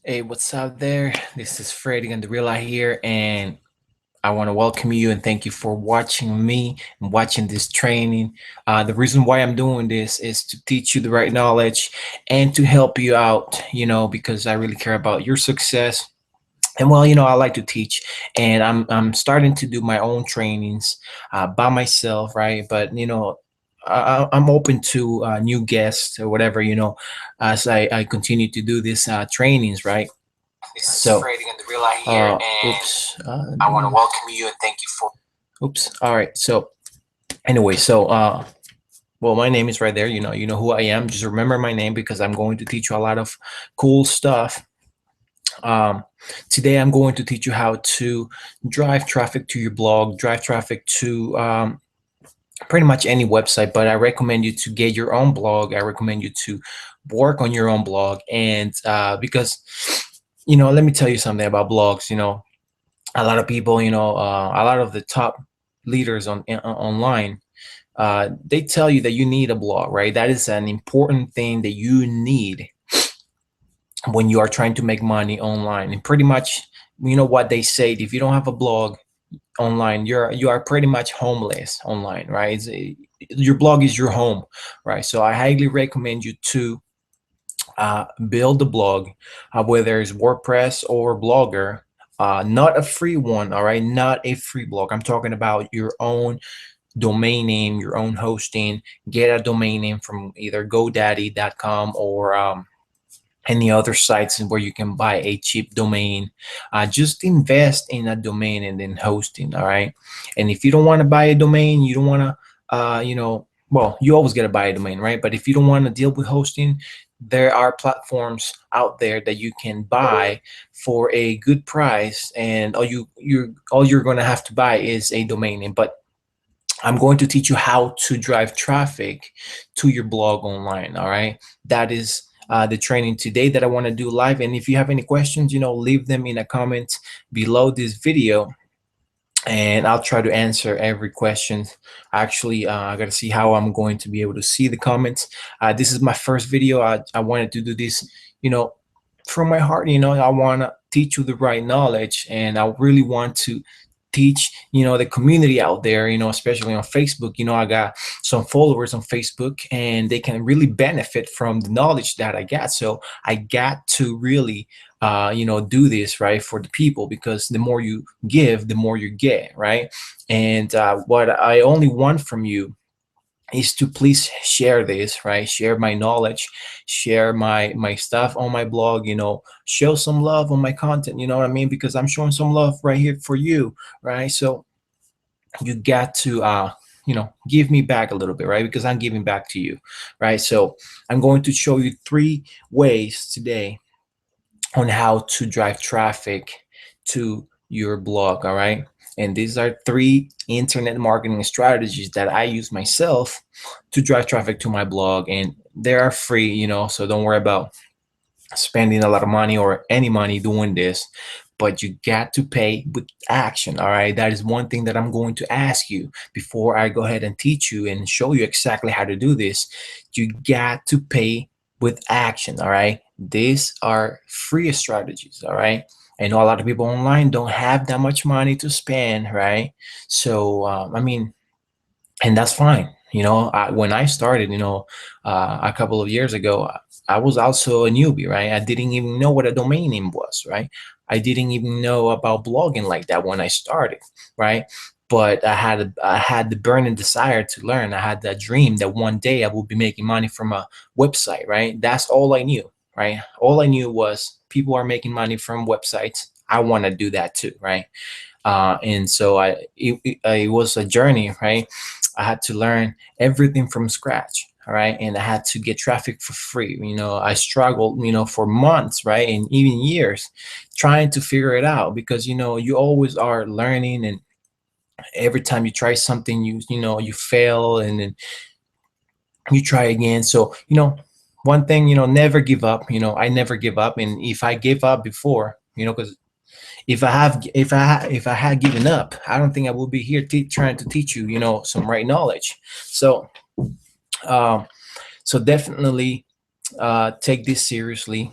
Hey, what's up there? This is Freddy and the Real here, and I want to welcome you and thank you for watching me and watching this training. The reason why I'm doing this is to teach you the right knowledge and to help you out, because I really care about your success. And well, I like to teach, and I'm starting to do my own trainings by myself, right? But I'm open to new guests or whatever, as I continue to do these trainings, right? This is So, Freddy and the Real here, and oops, I want to welcome you and thank you for. oops. All right. So, anyway, well, my name is right there. You know who I am. Just remember my name because I'm going to teach you a lot of cool stuff. Um, Today, I'm going to teach you how to drive traffic to your blog, drive traffic to pretty much any website. But I recommend you to get your own blog. I recommend you to work on your own blog, and because let me tell you something about blogs. A lot of people, a lot of the top leaders online, they tell you that you need a blog, right? That is an important thing that you need when you are trying to make money online. And pretty much, what they say, if you don't have a blog online, you are pretty much homeless online, right? Your blog is your home, right? So I highly recommend you to build a blog, whether it's WordPress or Blogger. Not a free one, all right? Not a free blog. I'm talking about your own domain name, your own hosting. Get a domain name from either GoDaddy.com or any other sites where you can buy a cheap domain. Just invest in a domain and then hosting, all right? And if you don't want to buy a domain, you don't want to, well, you always got to buy a domain, right? But if you don't want to deal with hosting, there are platforms out there that you can buy for a good price, and all you're going to have to buy is a domain name. But I'm going to teach you how to drive traffic to your blog online. All right. That is the training today that I want to do live. And if you have any questions, leave them in a comment below this video, and I'll try to answer every question. Actually, I got to see how I'm going to be able to see the comments. This is my first video. I wanted to do this, you know, from my heart. I want to teach you the right knowledge, and I really want to teach the community out there, especially on Facebook. I got some followers on Facebook, and they can really benefit from the knowledge that I got. So I got to really do this right for the people, because the more you give, the more you get, right? And what I only want from you is to please share this, right? Share my knowledge, share my stuff on my blog, show some love on my content, you know what I mean? Because I'm showing some love right here for you, right? So you got to give me back a little bit, right? Because I'm giving back to you, right? So I'm going to show you 3 ways today on how to drive traffic to your blog, all right? And these are 3 internet marketing strategies that I use myself to drive traffic to my blog, and they are free, so don't worry about spending a lot of money or any money doing this. But you got to pay with action, all right? That is one thing that I'm going to ask you before I go ahead and teach you and show you exactly how to do this. You got to pay with action, all right? These are free strategies, all right? I know a lot of people online don't have that much money to spend, right? So I mean, and that's fine. When I started, a couple of years ago, I was also a newbie, right? I didn't even know what a domain name was, right? I didn't even know about blogging like that when I started, right? But I had the burning desire to learn. I had that dream that one day I would be making money from a website, right? That's all I knew, right? All I knew was people are making money from websites. I want to do that too, right? And so it was a journey, right? I had to learn everything from scratch. All right. And I had to get traffic for free. I struggled, for months, right? And even years trying to figure it out, because, you always are learning. And every time you try something, you fail, and then you try again. So, one thing, never give up. I never give up. And if I gave up before, because if I had given up, I don't think I would be here trying to teach you, some right knowledge. So, um, so definitely take this seriously.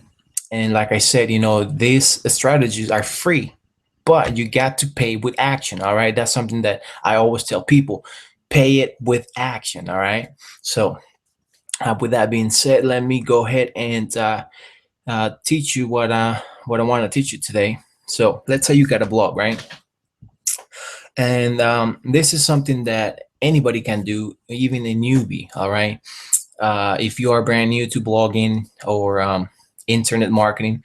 And like I said, these strategies are free, but you got to pay with action. All right. That's something that I always tell people, pay it with action. All right. So with that being said, let me go ahead and teach you what I want to teach you today. So let's say you got a blog, right? And this is something that anybody can do, even a newbie. All right. If you are brand new to blogging or internet marketing,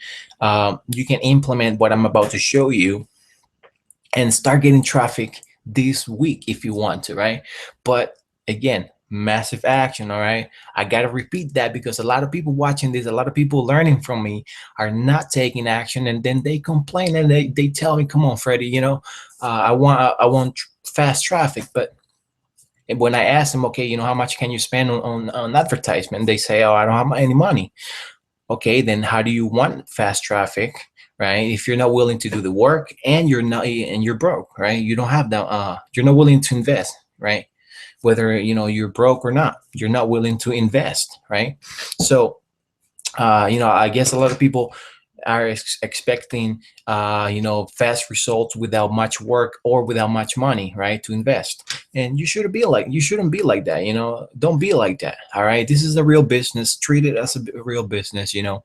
you can implement what I'm about to show you and start getting traffic this week if you want to, right? But again, massive action. All right, I gotta repeat that because a lot of people watching this, a lot of people learning from me are not taking action, and then they complain and they tell me, come on, Freddie, I want fast traffic. But when I ask them, okay, how much can you spend on advertisement, they say, oh, I don't have any money. Okay, then how do you want fast traffic, right? If you're not willing to do the work and you're broke, right? You don't have that. You're not willing to invest, right? Whether you're broke or not, you're not willing to invest, right? So, I guess a lot of people are expecting, fast results without much work or without much money, right? To invest, and you shouldn't be like that. Don't be like that. All right, this is a real business. Treat it as a real business. And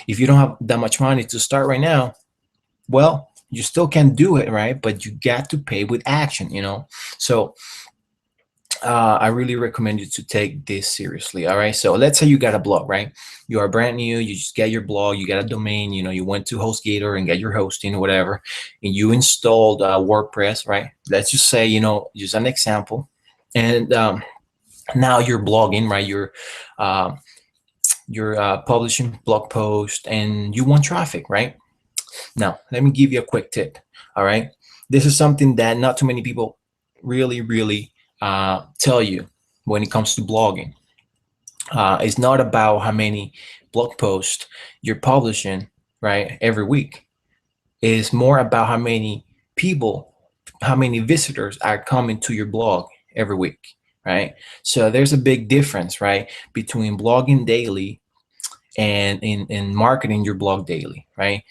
if you don't have that much money to start right now, well, you still can do it, right? But you got to pay with action. So I really recommend you to take this seriously. All right. So let's say you got a blog, right? You are brand new. You just get your blog. You got a domain. You went to HostGator and get your hosting or whatever, and you installed WordPress, right? Let's just say, just an example, and now you're blogging, right? You're publishing blog post, and you want traffic, right? Now, let me give you a quick tip. All right. This is something that not too many people really tell you when it comes to blogging. It's not about how many blog posts you're publishing, right, every week. It's more about how many visitors are coming to your blog every week, right? So there's a big difference, right, between blogging daily and in marketing your blog daily, right?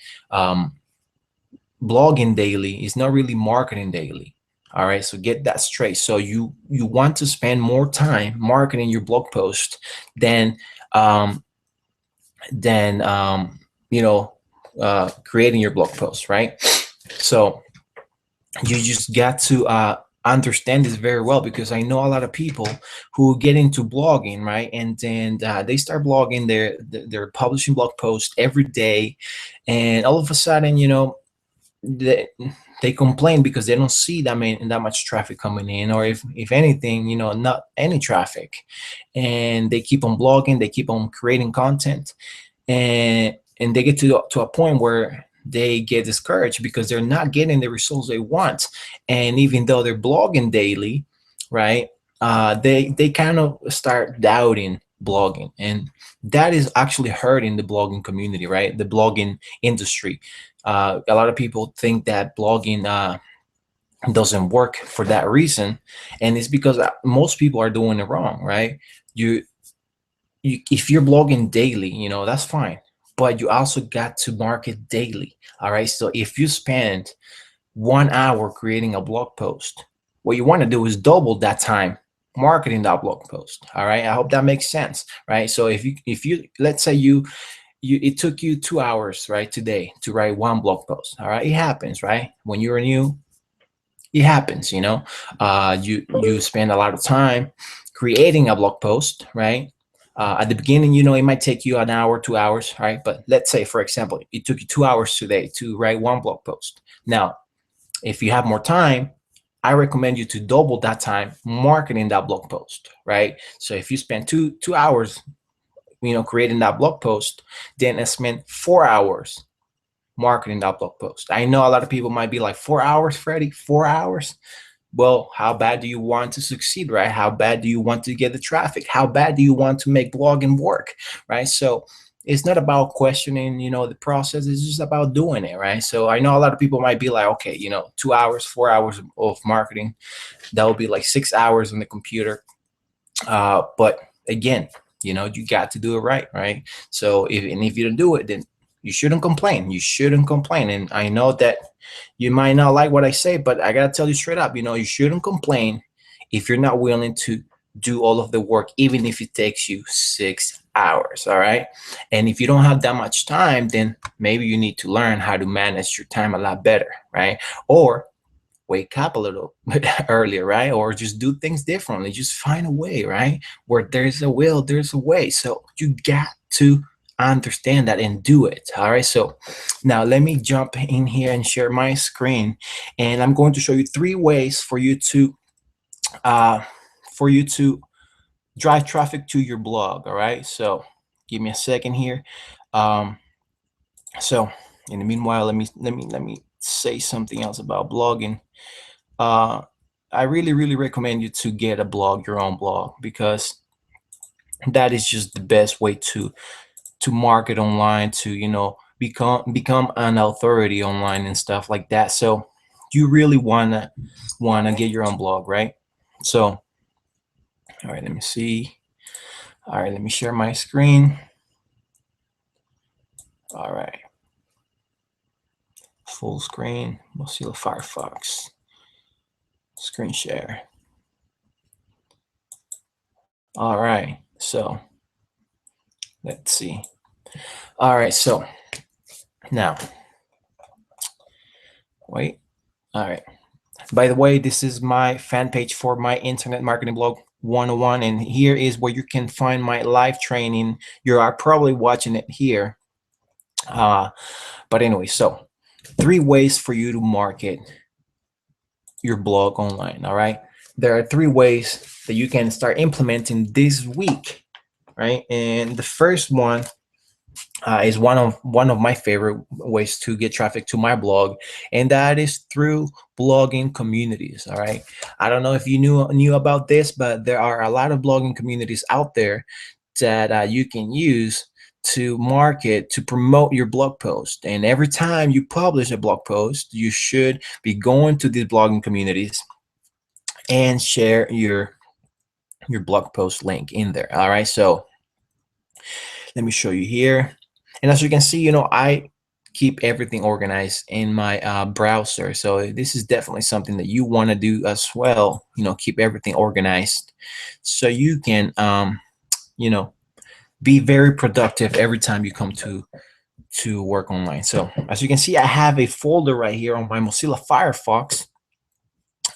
Blogging daily is not really marketing daily. All right, so get that straight. So you want to spend more time marketing your blog post than creating your blog post, right? So you just got to understand this very well, because I know a lot of people who get into blogging, right? And then they start blogging, they're publishing blog posts every day, and all of a sudden, they complain because they don't see that much traffic coming in, or if anything, not any traffic, and they keep on blogging, they keep on creating content, and they get to a point where they get discouraged because they're not getting the results they want. And even though they're blogging daily, right, they kind of start doubting blogging, and that is actually hurting the blogging community, right? The blogging industry. A lot of people think that blogging doesn't work for that reason, and it's because most people are doing it wrong, right? If you're blogging daily, that's fine, but you also got to market daily. All right, so if you spend 1 hour creating a blog post, what you want to do is double that time marketing that blog post. All right, I hope that makes sense, right? So if you let's say it took you 2 hours, right, today to write one blog post. All right, it happens, right? When you're new, it happens. You spend a lot of time creating a blog post, right? At the beginning, it might take you an hour, 2 hours, right? But let's say, for example, it took you 2 hours today to write one blog post. Now, if you have more time, I recommend you to double that time marketing that blog post, right? So if you spend two hours creating that blog post, then I spent 4 hours marketing that blog post. I know a lot of people might be like, 4 hours, Freddie, 4 hours? Well, how bad do you want to succeed, right? How bad do you want to get the traffic? How bad do you want to make blogging work, right? So it's not about questioning, the process. It's just about doing it, right? So I know a lot of people might be like, okay, 2 hours, 4 hours of marketing, that would be like 6 hours on the computer. But again, You got to do it right? So if you don't do it, then you shouldn't complain. You shouldn't complain. And I know that you might not like what I say, but I gotta tell you straight up, you shouldn't complain if you're not willing to do all of the work, even if it takes you 6 hours. All right. And if you don't have that much time, then maybe you need to learn how to manage your time a lot better, right? Or wake up a little bit earlier, right? Or just do things differently. Just find a way, right? Where there's a will, there's a way. So you got to understand that and do it. All right. So now let me jump in here and share my screen, and I'm going to show you 3 ways for you to drive traffic to your blog. All right. So give me a second here. So in the meanwhile, let me say something else about blogging. I really recommend you to get a blog, your own blog, because that is just the best way to market online, to become an authority online and stuff like that. So you really wanna get your own blog, right? So all right, let me see. All right, let me share my screen. All right, full screen, Mozilla Firefox, screen share. All right, so let's see. All right, so now, wait. All right. By the way, this is my fan page for my Internet Marketing Blog 101, and here is where you can find my live training. You are probably watching it here. But anyway, so 3 ways for you to market your blog online. All right. There are 3 ways that you can start implementing this week, right? And the first one is one of my favorite ways to get traffic to my blog, and that is through blogging communities. All right. I don't know if you knew about this, but there are a lot of blogging communities out there that you can use to market, to promote your blog post. And every time you publish a blog post, you should be going to these blogging communities and share your blog post link in there. All right. So let me show you here. And as you can see, I keep everything organized in my browser. So this is definitely something that you want to do as well. Keep everything organized so you can, be very productive every time you come to work online. So as you can see, I have a folder right here on my Mozilla Firefox,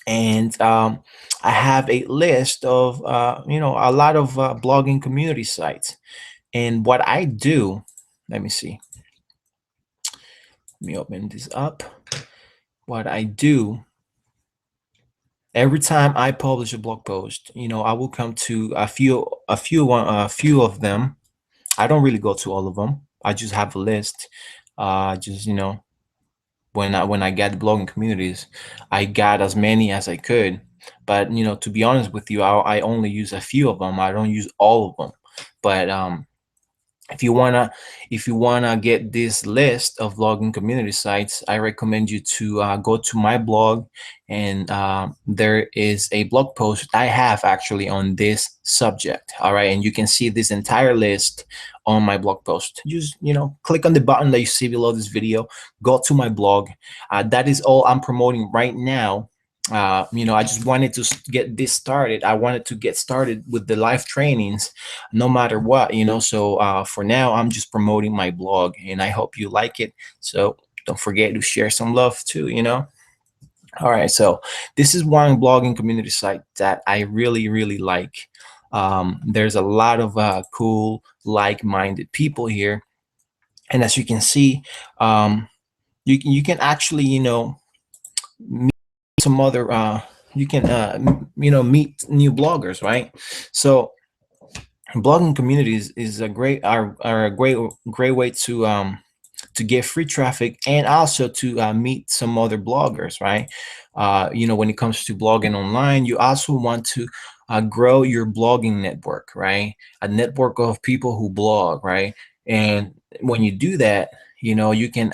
and I have a list of, a lot of blogging community sites. And what I do, let me see. Let me open this up. What I do every time I publish a blog post, I will come to a few of them. I don't really go to all of them. I just have a list. When I get the blogging communities, I got as many as I could. But to be honest with you, I only use a few of them. I don't use all of them. But if you wanna get this list of blogging community sites, I recommend you to go to my blog, and there is a blog post I have actually on this subject. All right, and you can see this entire list on my blog post. Just click on the button that you see below this video, go to my blog. That is all I'm promoting right now. I just wanted to get this started. I wanted to get started with the live trainings no matter what, so for now I'm just promoting my blog, and I hope you like it. So don't forget to share some love too. All right, so this is one blogging community site that I really like. There's a lot of cool like-minded people here, and as you can see, you can actually meet some other you can meet new bloggers, right? So blogging communities is a great way to get free traffic, and also to meet some other bloggers, right? When it comes to blogging online, you also want to grow your blogging network, right? A network of people who blog, right? And when you do that, you can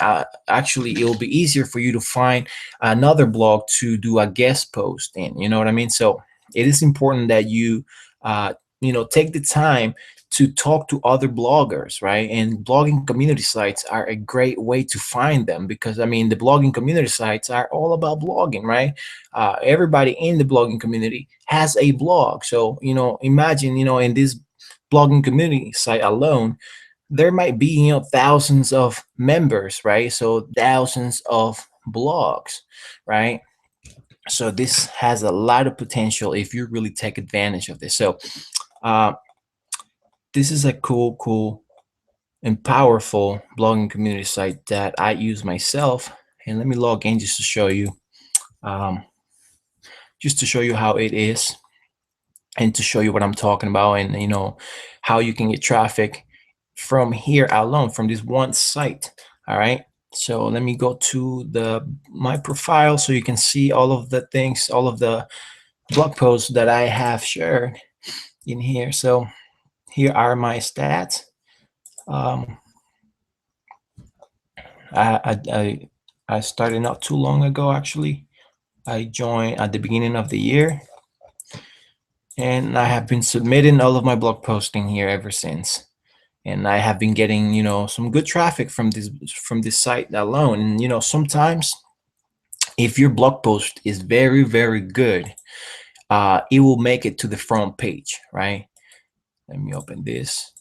actually, it'll be easier for you to find another blog to do a guest post in. You know what I mean? So it is important that you take the time to talk to other bloggers, right? And blogging community sites are a great way to find them, because I mean, the blogging community sites are all about blogging, right? Everybody in the blogging community has a blog. So, imagine, in this blogging community site alone, there might be, thousands of members, right? So thousands of blogs, right? So this has a lot of potential if you really take advantage of this. So uh, this is a cool and powerful blogging community site that I use myself. And let me log in just to show you, um, how it is, and to show you what I'm talking about, and how you can get traffic from here alone, from this one site. All right. So let me go to my profile so you can see all of the things, all of the blog posts that I have shared in here. So here are my stats. I started not too long ago, actually. I joined at the beginning of the year, and I have been submitting all of my blog posting here ever since. And I have been getting, some good traffic from this site alone. And sometimes if your blog post is very, very good, it will make it to the front page, right? Let me open this.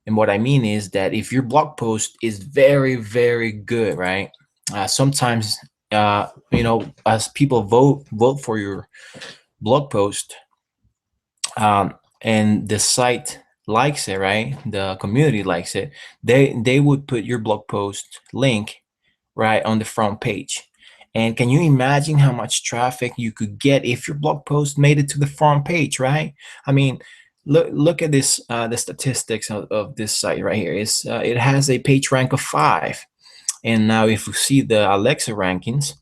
And what I mean is that if your blog post is very, very good, right? Sometimes, as people vote for your blog post, and the site likes it, right? The community likes it. They would put your blog post link right on the front page. And can you imagine how much traffic you could get if your blog post made it to the front page, right? I mean, look at this, the statistics of this site right here. It has a page rank of 5. And now if you see the Alexa rankings,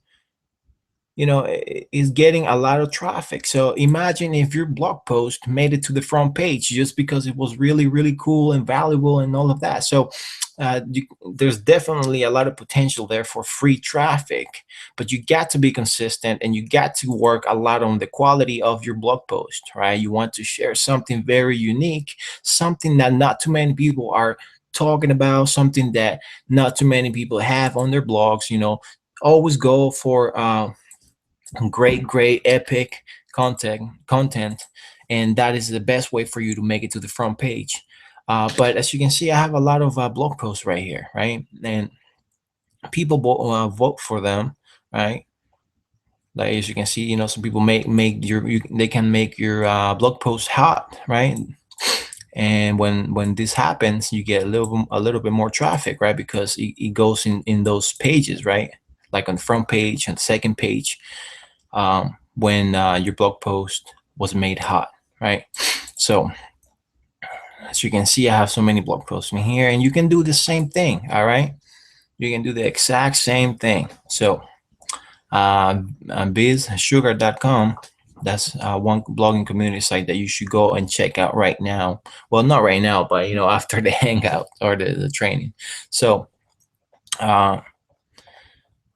is getting a lot of traffic. So imagine if your blog post made it to the front page just because it was really, really cool and valuable and all of that. So there's definitely a lot of potential there for free traffic, but you got to be consistent, and you got to work a lot on the quality of your blog post, right? You want to share something very unique, something that not too many people are talking about, something that not too many people have on their blogs. Always go for great epic content, and that is the best way for you to make it to the front page. But as you can see, I have a lot of blog posts right here, right? And people vote for them, right? Like, as you can see, some people they can make your blog post hot, right? And when this happens, you get a little bit more traffic, right? Because it goes in those pages, right? Like on the front page and second page, when your blog post was made hot, right? So as you can see, I have so many blog posts in here, and you can do the same thing. All right, you can do the exact same thing. So bizsugar.com, that's one blogging community site that you should go and check out right now. Well, not right now, but after the hangout or the training. So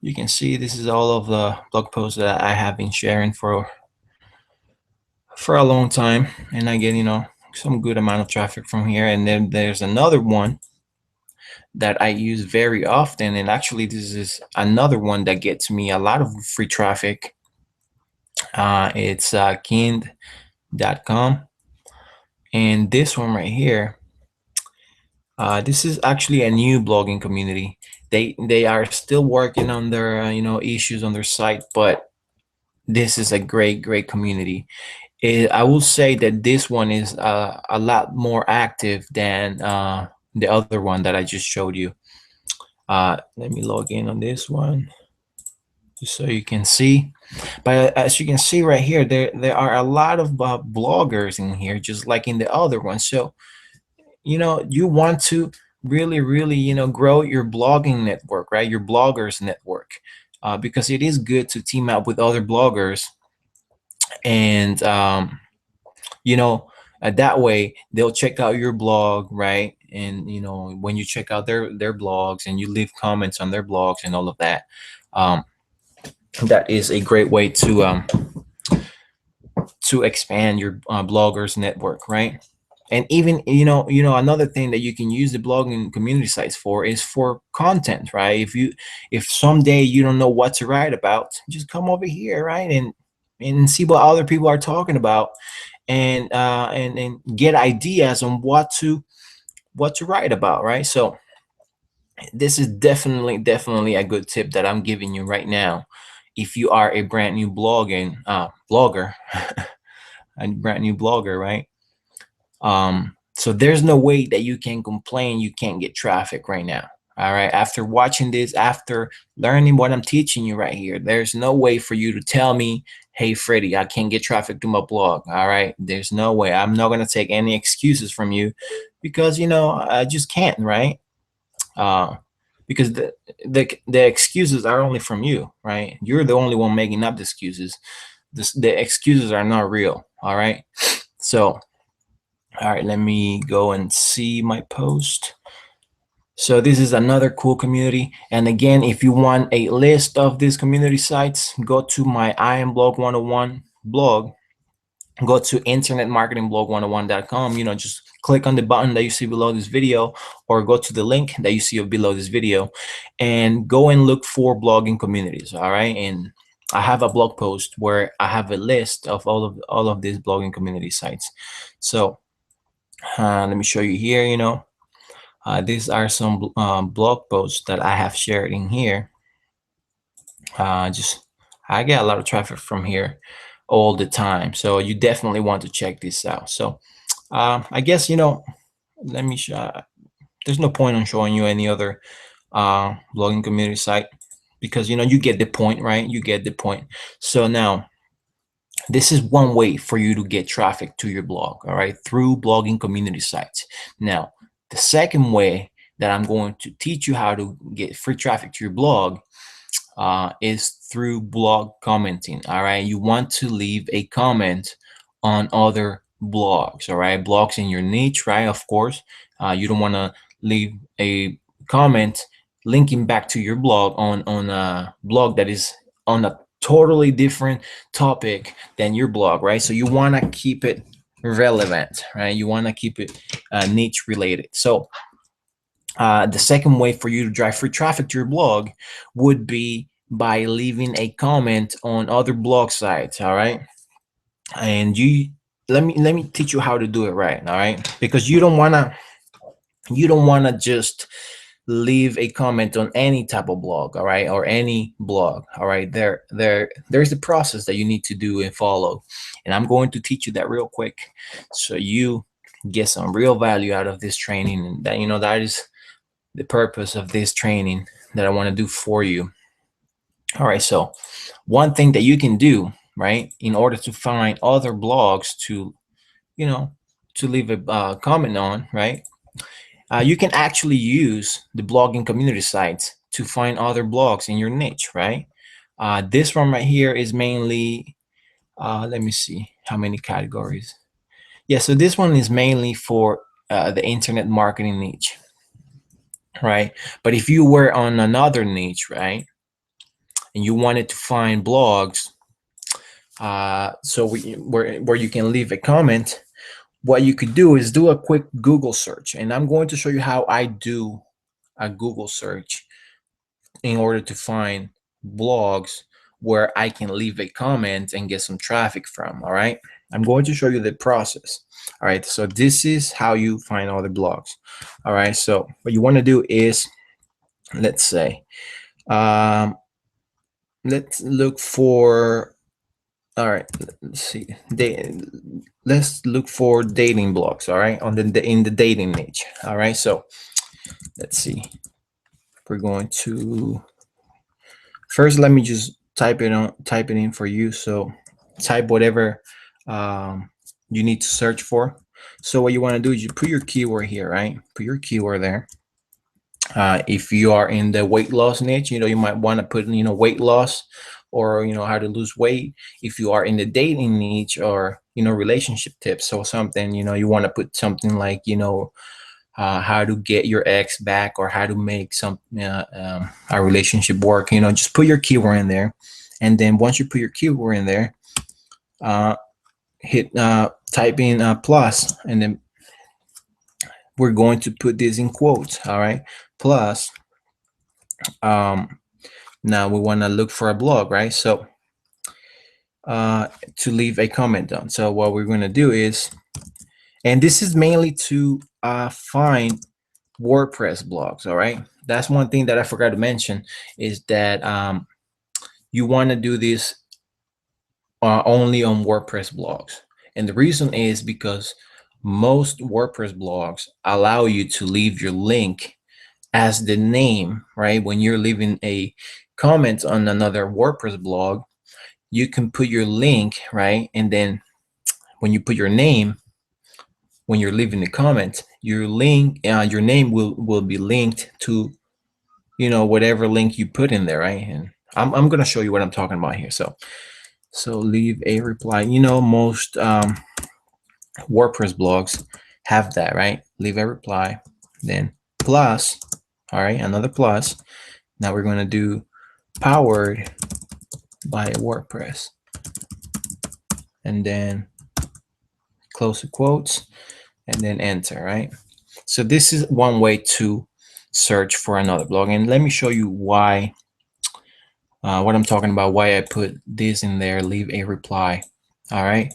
you can see this is all of the blog posts that I have been sharing for a long time, and I get some good amount of traffic from here. And then there's another one that I use very often, and actually this is another one that gets me a lot of free traffic. It's kind.com, and this one right here, this is actually a new blogging community. They are still working on their issues on their site, but this is a great community. I will say that this one is a lot more active than the other one that I just showed you. Let me log in on this one just so you can see. But as you can see right here, there are a lot of bloggers in here, just like in the other one. So you want to really grow your blogging network, right? Your bloggers network, because it is good to team up with other bloggers. And that way they'll check out your blog, right? And when you check out their blogs and you leave comments on their blogs and all of that, that is a great way to expand your bloggers network, right? And even, another thing that you can use the blogging community sites for is for content, right? If someday you don't know what to write about, just come over here, right? And see what other people are talking about, and get ideas on what to write about, right? So this is definitely a good tip that I'm giving you right now. If you are a brand new blogger, a brand new blogger, right? So there's no way that you can complain you can't get traffic right now. All right. After watching this, after learning what I'm teaching you right here, there's no way for you to tell me, hey, Freddie, I can't get traffic to my blog. All right. There's no way. I'm not going to take any excuses from you because, I just can't, right? Because the excuses are only from you, right? You're the only one making up the excuses. The excuses are not real. All right. So, all right, let me go and see my post. So this is another cool community. And again, if you want a list of these community sites, go to my I Am Blog 101 blog. Go to internetmarketingblog101.com. Just click on the button that you see below this video, or go to the link that you see below this video, and go and look for blogging communities. All right. And I have a blog post where I have a list of all of these blogging community sites. So let me show you here. These are some blog posts that I have shared in here. I get a lot of traffic from here all the time, so you definitely want to check this out. So I guess, let me show. There's no point on showing you any other blogging community site, because you get the point, right? You get the point. So now this is one way for you to get traffic to your blog, all right, through blogging community sites. Now, the second way that I'm going to teach you how to get free traffic to your blog is through blog commenting. All right, you want to leave a comment on other blogs, all right, blogs in your niche, right? Of course, you don't want to leave a comment linking back to your blog on a blog that is on a totally different topic than your blog, right? So you want to keep it relevant, right? You want to keep it niche related. So the second way for you to drive free traffic to your blog would be by leaving a comment on other blog sites. All right. And let me teach you how to do it right. All right. Because you don't want to just leave a comment on any type of blog, all right, or any blog, all right. There's the process that you need to do and follow, and I'm going to teach you that real quick, so you get some real value out of this training. And that is the purpose of this training that I want to do for you. All right. So one thing that you can do, right, in order to find other blogs to leave a comment on, right? You can actually use the blogging community sites to find other blogs in your niche, right? This one right here is mainly, let me see how many categories. Yeah, so this one is mainly for the internet marketing niche, right? But if you were on another niche, right, and you wanted to find blogs, where you can leave a comment, what you could do is do a quick Google search. And I'm going to show you how I do a Google search in order to find blogs where I can leave a comment and get some traffic from. All right. I'm going to show you the process. All right. So this is how you find other blogs. All right. So what you want to do is, let's say, let's look for, all right, let's see. Let's look for dating blogs. All right, in the dating niche. All right, so let's see. We're going to first. Let me just type it in for you. So type whatever you need to search for. So what you want to do is you put your keyword here, right? Put your keyword there. If you are in the weight loss niche, you might want to put weight loss, or how to lose weight. If you are in the dating niche, or relationship tips or something, you want to put something like how to get your ex back, or how to make a relationship work. Just put your keyword in there, and then once you put your keyword in there, hit type in plus, and then we're going to put this in quotes. All right. Plus, now we want to look for a blog, right? So to leave a comment on. So what we're going to do is, and this is mainly to find WordPress blogs. All right. That's one thing that I forgot to mention, is that you want to do this only on WordPress blogs. And the reason is because most WordPress blogs allow you to leave your link as the name, right? When you're leaving a comment on another WordPress blog, you can put your link, right? And then when you put your name, when you're leaving the comment, your link, your name will be linked to, you know, whatever link you put in there, right? And I'm going to show you what I'm talking about here. So leave a reply. You know, most WordPress blogs have that, right? Leave a reply, then plus, all right, another plus. Now we're going to do powered by WordPress, and then close the quotes, and then enter, right? So this is one way to search for another blog. And let me show you why, what I'm talking about, why I put this in there, leave a reply. All right.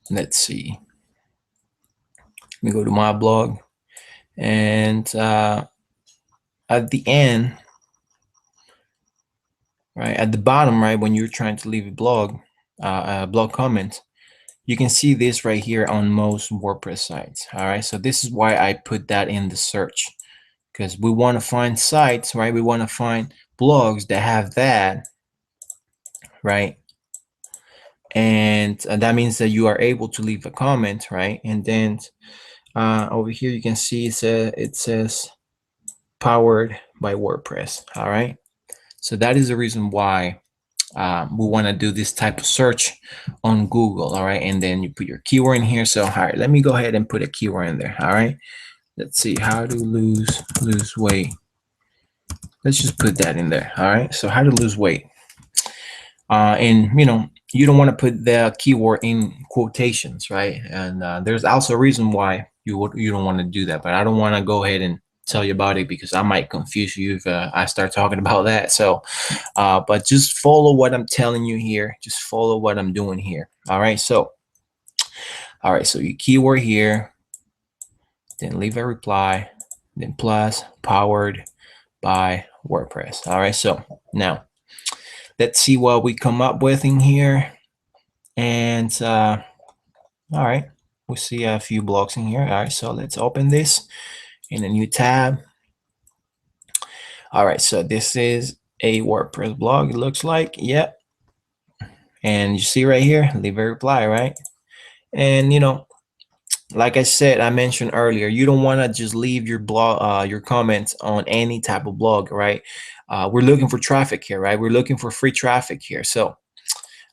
Let's see. Let me go to my blog, and at the end, right at the bottom, right, when you're trying to leave a blog comment, you can see this right here on most WordPress sites. All right, so this is why I put that in the search, because we want to find sites, right? We want to find blogs that have that, right? And that means that you are able to leave a comment, right? And then over here you can see it says powered by WordPress. All right, so that is the reason why we want to do this type of search on Google. All right, and then you put your keyword in here. So all right, let me go ahead and put a keyword in there. All right, let's see, how to lose weight. Let's just put that in there. All right, so how to lose weight. And you know, you don't want to put the keyword in quotations, right? And there's also a reason why you don't want to do that, but I don't want to go ahead and tell you about it, because I might confuse you if I start talking about that. So but just follow what I'm telling you here. Just follow what I'm doing here. All right, so your keyword here, then leave a reply, then plus powered by WordPress. All right, so now let's see what we come up with in here. And all right, we see a few blocks in here. All right, so let's open this in a new tab. All right, so this is a WordPress blog, it looks like. Yep. And you see right here, leave a reply, right? And you know, like I said, I mentioned earlier, you don't want to just leave your blog, your comments on any type of blog, right? We're looking for traffic here, right? We're looking for free traffic here. So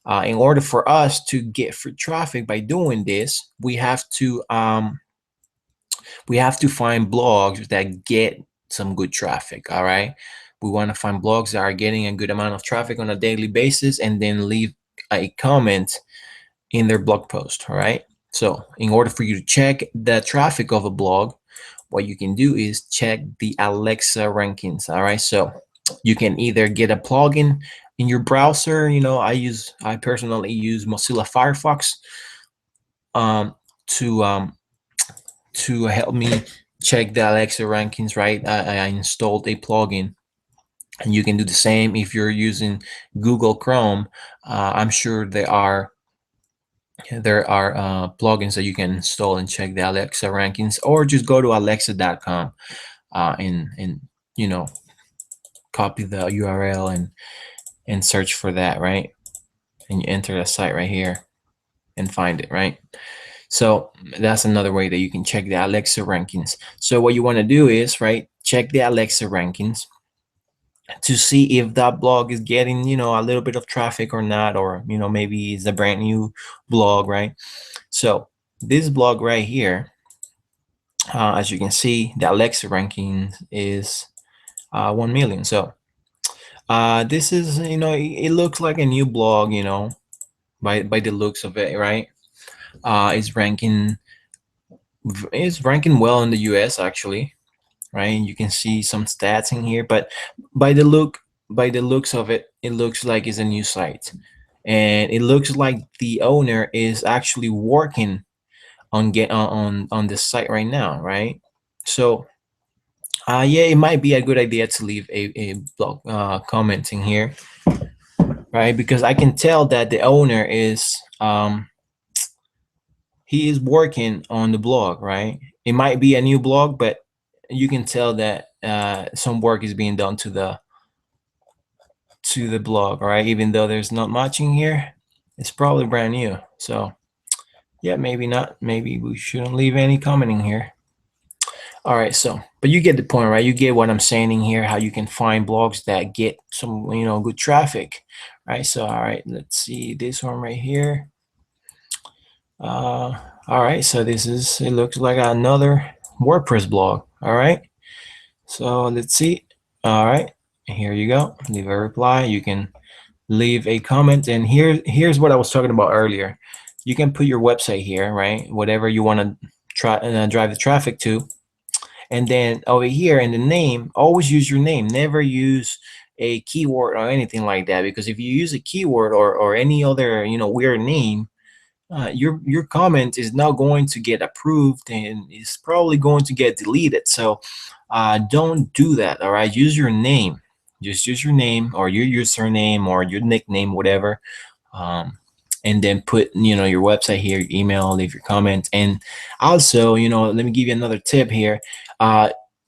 in order for us to get free traffic by doing this, we have to find blogs that get some good traffic. All right, we want to find blogs that are getting a good amount of traffic on a daily basis, and then leave a comment in their blog post. All right, so in order for you to check the traffic of a blog, what you can do is check the Alexa rankings. All right, so you can either get a plugin in your browser. You know, I personally use Mozilla Firefox to help me check the Alexa rankings, right? I installed a plugin, and you can do the same if you're using Google Chrome. I'm sure there are plugins that you can install and check the Alexa rankings, or just go to alexa.com and you know, copy the URL and search for that, right? And you enter the site right here and find it, right? So that's another way that you can check the Alexa rankings. So what you want to do is, right, check the Alexa rankings to see if that blog is getting, you know, a little bit of traffic or not, or, you know, maybe it's a brand new blog, right? So this blog right here, as you can see, the Alexa ranking is 1 million. So this is, you know, it looks like a new blog, you know, by the looks of it, right? It's ranking is ranking well in the US actually, right? You can see some stats in here, but by the looks of it, it looks like it's a new site. And it looks like the owner is actually working on on this site right now, right? So yeah, it might be a good idea to leave a blog comment in here, right? Because I can tell that the owner is he is working on the blog, right? It might be a new blog, but you can tell that some work is being done to the blog, right? Even though there's not much in here, it's probably brand new. So yeah, maybe not. Maybe we shouldn't leave any comment in here. All right, so but you get the point, right? You get what I'm saying in here, how you can find blogs that get some, good traffic, right? So all right, let's see this one right here. All right, so it looks like another WordPress blog. All right, so let's see. All right, here you go. Leave a reply. You can leave a comment, and here's what I was talking about earlier. You can put your website here, right? Whatever you want to try drive the traffic to. And then over here in the name, always use your name. Never use a keyword or anything like that, because if you use a keyword or any other weird name, your comment is not going to get approved and it's probably going to get deleted. So don't do that. All right, use your name. Just use your name or your username or your nickname, whatever. And then put your website here, your email, leave your comment. And also, let me give you another tip here.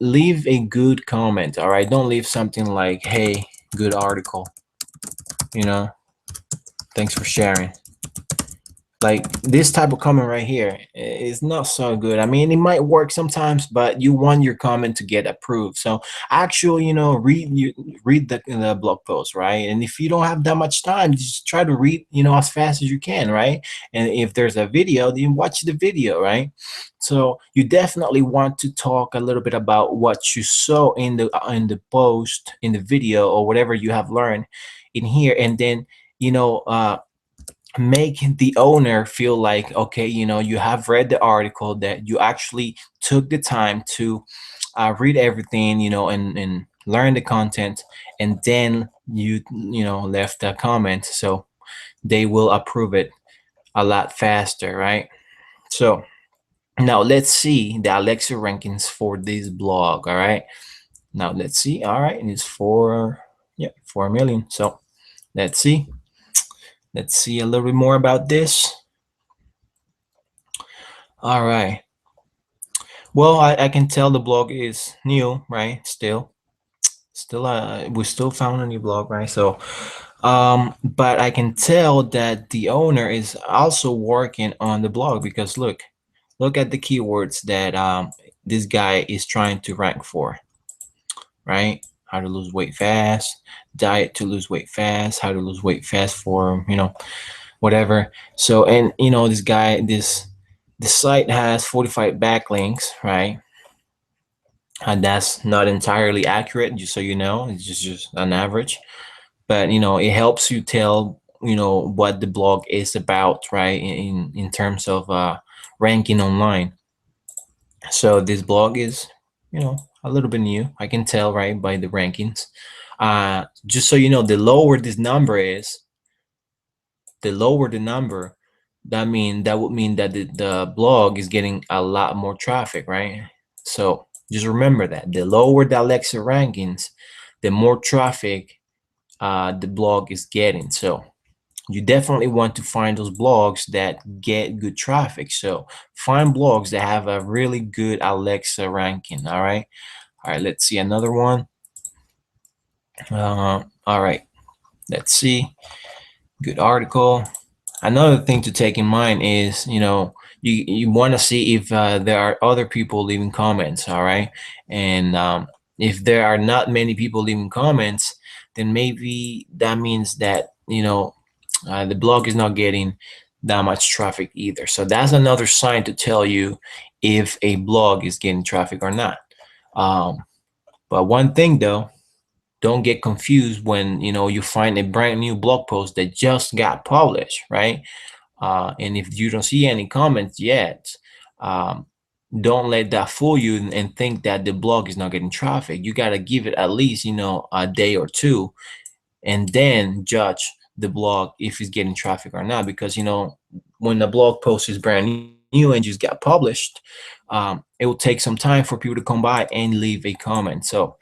Leave a good comment. All right, don't leave something like, hey, good article, thanks for sharing. Like this type of comment right here is not so good. I mean, it might work sometimes, but you want your comment to get approved. So actually, read the blog post, right? And if you don't have that much time, just try to read, as fast as you can, right? And if there's a video, then watch the video, right? So you definitely want to talk a little bit about what you saw in the post, in the video, or whatever you have learned in here, and then make the owner feel like, okay, you have read the article, that you actually took the time to read everything, and learn the content, and then you left a comment, so they will approve it a lot faster, right? So now let's see the Alexa rankings for this blog. All right, now let's see. All right, and it's 4 million. So let's see a little bit more about this. All right. Well, I can tell the blog is new, right? Still, we still found a new blog, right? So, but I can tell that the owner is also working on the blog, because look at the keywords that this guy is trying to rank for, right? How to lose weight fast, diet to lose weight fast, how to lose weight fast for whatever. So, and this guy, the site has 45 backlinks, right? And that's not entirely accurate, just so you know. It's just an average, but it helps you tell what the blog is about, right? In terms of ranking online. So this blog is a little bit new, I can tell, right, by the rankings. Just so you know, the lower this number is, the lower the number, that would mean that the blog is getting a lot more traffic, right? So just remember that the lower the Alexa rankings, the more traffic the blog is getting. So you definitely want to find those blogs that get good traffic. So find blogs that have a really good Alexa ranking. All right, let's see another one. All right, let's see. Good article. Another thing to take in mind is, you want to see if there are other people leaving comments. All right, and if there are not many people leaving comments, then maybe that means that the blog is not getting that much traffic either. So that's another sign to tell you if a blog is getting traffic or not. But one thing though, don't get confused when you find a brand new blog post that just got published, right? And if you don't see any comments yet, don't let that fool you and think that the blog is not getting traffic. You got to give it at least, a day or two, and then judge the blog if it's getting traffic or not. Because, when the blog post is brand new and just got published, it will take some time for people to come by and leave a comment. So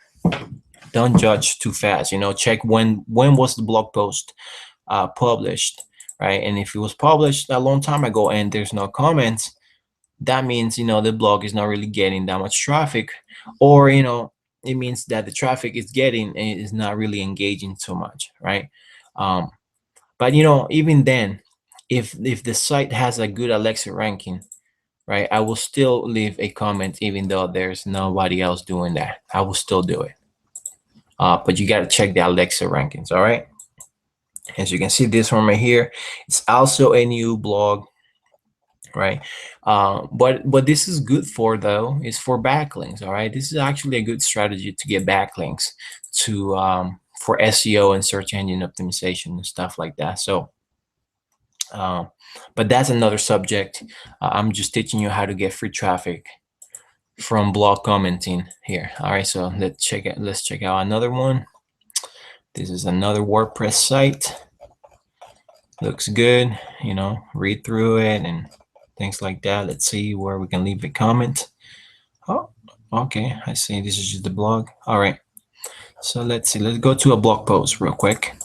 don't judge too fast. Check when was the blog post published, right? And if it was published a long time ago and there's no comments, that means the blog is not really getting that much traffic, or it means that the traffic is getting is not really engaging so much, right? But even then, if the site has a good Alexa ranking, right, I will still leave a comment even though there's nobody else doing that. I will still do it. But you got to check the Alexa rankings. All right, as you can see, this one right here, it's also a new blog, right? But this is good for, though, is for backlinks. All right, this is actually a good strategy to get backlinks to for SEO and search engine optimization and stuff like that. So but that's another subject. I'm just teaching you how to get free traffic from blog commenting here. All right, so let's check out another one. This is another WordPress site. Looks good, read through it and things like that. Let's see where we can leave a comment. Oh, okay, I see. This is just the blog. All right, so let's see. Let's go to a blog post real quick.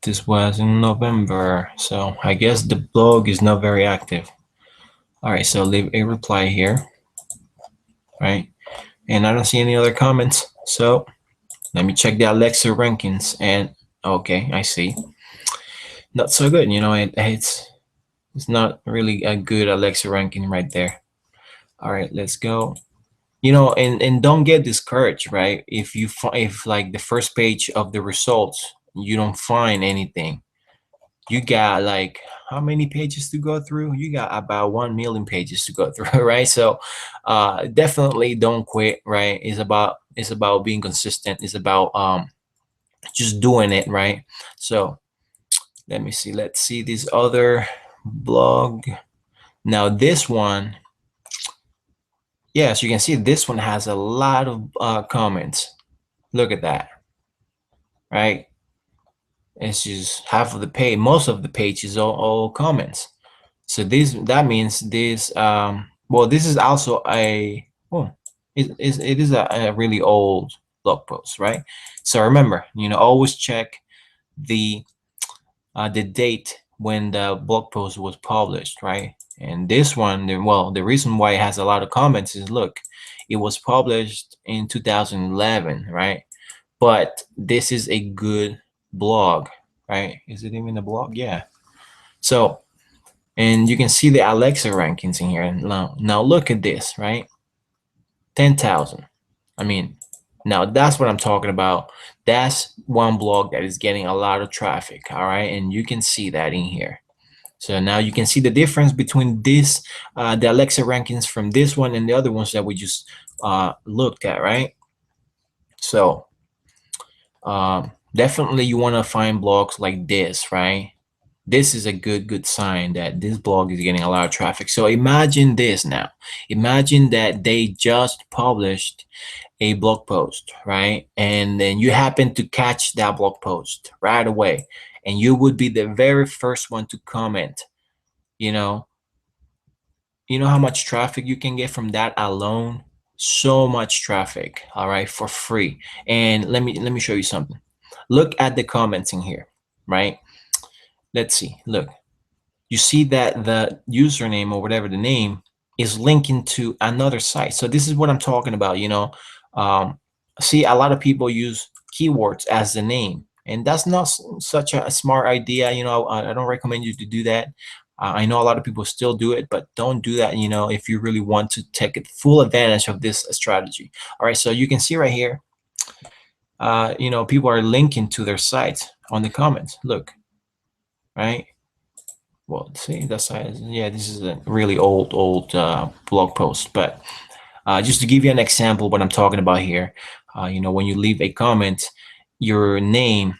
This was in November, so I guess the blog is not very active. All right, so leave a reply here, right? And I don't see any other comments, so let me check the Alexa rankings. And okay, I see. Not so good, it's not really a good Alexa ranking right there. All right, let's go. And don't get discouraged, right? If like the first page of the results, you don't find anything, you got like how many pages to go through? You got about 1 million pages to go through, right? So definitely don't quit, right? It's about being consistent. It's about just doing it, right? So let me see. Let's see this other blog. Now this one, yes, you can see this one has a lot of comments. Look at that, right? It's just half of the page. Most of the page is all comments. So that means this. Well, this is also it is a really old blog post, right? So remember, always check the date when the blog post was published, right? And this one, the reason why it has a lot of comments is, look, it was published in 2011, right? But this is a good blog, right? Is it even a blog? Yeah. So, and you can see the Alexa rankings in here. Now look at this, right? 10,000. I mean, now that's what I'm talking about. That's one blog that is getting a lot of traffic, all right? And you can see that in here. So now you can see the difference between this, the Alexa rankings from this one and the other ones that we just looked at, right? So definitely you want to find blogs like this, right? This is a good sign that this blog is getting a lot of traffic. So imagine this now. Imagine that they just published a blog post, right? And then you happen to catch that blog post right away, and you would be the very first one to comment. You know how much traffic you can get from that alone? So much traffic, all right, for free. And let me show you something. Look at the comments in here, right? Let's see. Look, you see that the username or whatever the name is linking to another site. So this is what I'm talking about. See, a lot of people use keywords as the name, and that's not such a smart idea. I don't recommend you to do that. I know a lot of people still do it, but don't do that, if you really want to take full advantage of this strategy. All right, so you can see right here, people are linking to their sites on the comments. Look, right? Well, see, that's yeah, this is a really old blog post, but just to give you an example what I'm talking about here, when you leave a comment, your name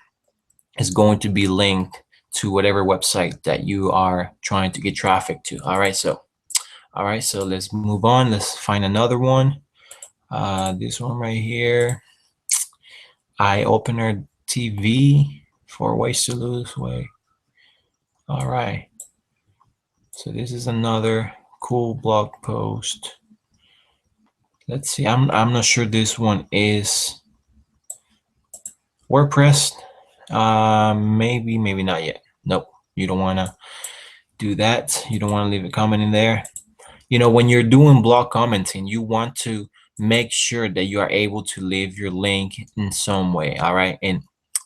is going to be linked to whatever website that you are trying to get traffic to. All right, so All right, so let's move on. Let's find another one. This one right here, Eye Opener TV, 4 ways to lose weight. All right, so this is another cool blog post. Let's see, I'm not sure this one is WordPress. Maybe not yet. Nope, you don't want to do that. You don't want to leave a comment in there. You know, when you're doing blog commenting, you want to make sure that you are able to leave your link in some way. All right, and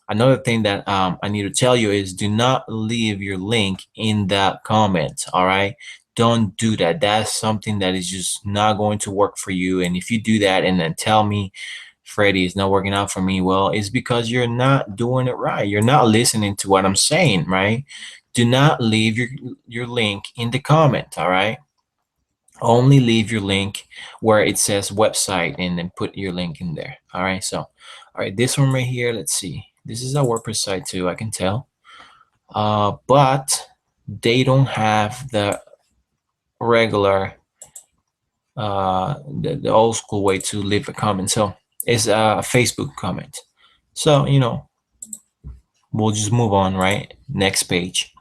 another thing that I need to tell you is do not leave your link in the comments. All right, don't do that. That's something that is just not going to work for you. And if you do that and then tell me, Freddie, it's not working out for me, well, it's because you're not doing it right. You're not listening to what I'm saying, right? Do not leave your link in the comment. All right, only leave your link where it says website and then put your link in there. All right, so all right, this one right here, let's see, this is a WordPress site too, I can tell, but they don't have the regular the old school way to leave a comment. So it's a Facebook comment. So, you know, we'll just move on, right? Next page.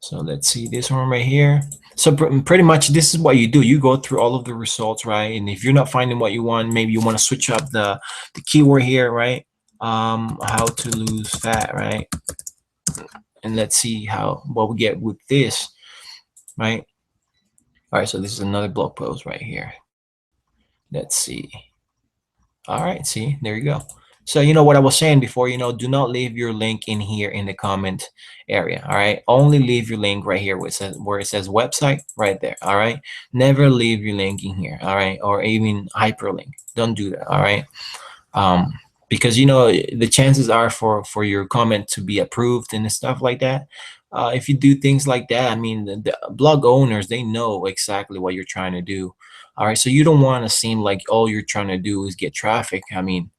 So let's see this one right here. So pretty much this is what you do. You go through all of the results, right? And if you're not finding what you want, maybe you want to switch up the keyword here, right? How to lose fat, right? And let's see what we get with this, right? All right, so this is another blog post right here. Let's see. All right, see, there you go. So, you know what I was saying before, you know, do not leave your link in here in the comment area. All right, only leave your link right here where it says website right there. All right, never leave your link in here. All right, or even hyperlink. Don't do that. All right, because you know the chances are for your comment to be approved and stuff like that. If you do things like that, I mean, the blog owners, they know exactly what you're trying to do. All right, so you don't want to seem like all you're trying to do is get traffic. I mean,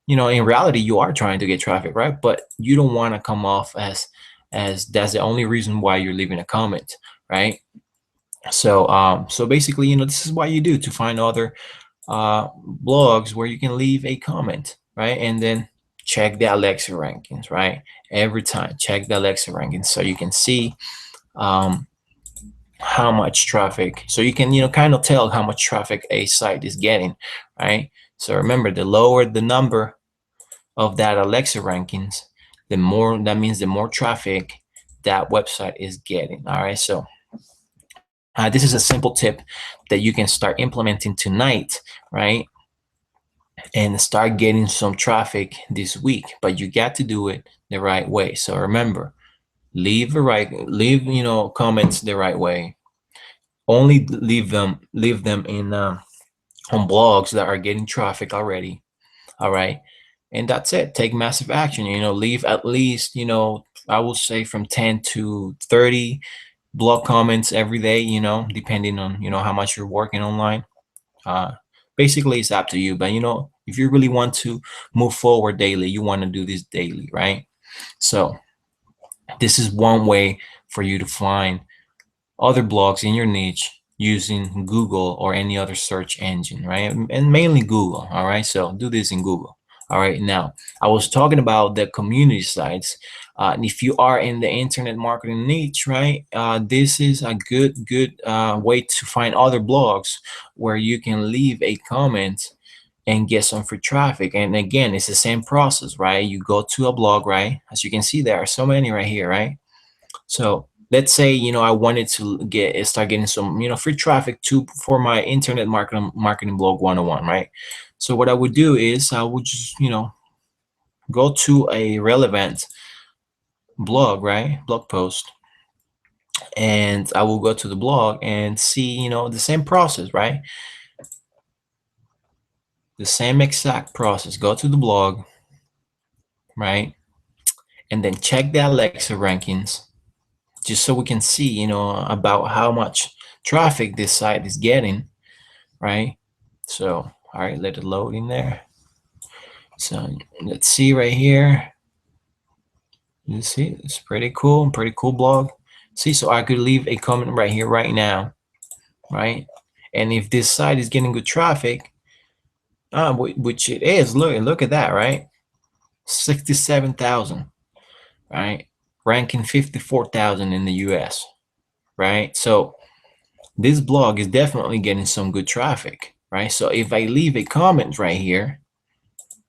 you know, in reality, you are trying to get traffic, right? But you don't want to come off as that's the only reason why you're leaving a comment, right? So so basically, you know, this is what you do to find other blogs where you can leave a comment, right? And then check the Alexa rankings, right? Every time, check the Alexa rankings so you can see how much traffic, so you can, you know, kind of tell how much traffic a site is getting, right? So remember, the lower the number of that Alexa rankings, the more, that means the more traffic that website is getting. All right, so this is a simple tip that you can start implementing tonight, right? And start getting some traffic this week, but you got to do it the right way. So remember, leave you know, comments the right way. Only leave them in on blogs that are getting traffic already. All right, and that's it. Take massive action. You know, leave at least, you know, I will say from 10 to 30 blog comments every day, you know, depending on, you know, how much you're working online. Basically it's up to you, but you know, if you really want to move forward daily, you want to do this daily, right? So this is one way for you to find other blogs in your niche using Google or any other search engine, right? And mainly Google. All right, so do this in Google. All right, now I was talking about the community sites. If you are in the internet marketing niche, right, this is a good way to find other blogs where you can leave a comment and get some free traffic. And again, it's the same process, right? You go to a blog, right? As you can see, there are so many right here, right? So let's say, you know, I wanted to start getting some, you know, free traffic for my internet marketing blog 101, right? So what I would do is I would just, you know, go to a relevant blog, right? Blog post. And I will go to the blog and see, you know, the same process, right? The same exact process. Go to the blog, right? And then check the Alexa rankings, just so we can see, you know, about how much traffic this site is getting, right? So, all right, let it load in there. So let's see right here. You see, it's pretty cool blog. See, so I could leave a comment right here, right now, right? And if this site is getting good traffic, which it is, look at that, right? 67,000, right? Ranking 54,000 in the US, right? So this blog is definitely getting some good traffic, right? So if I leave a comment right here,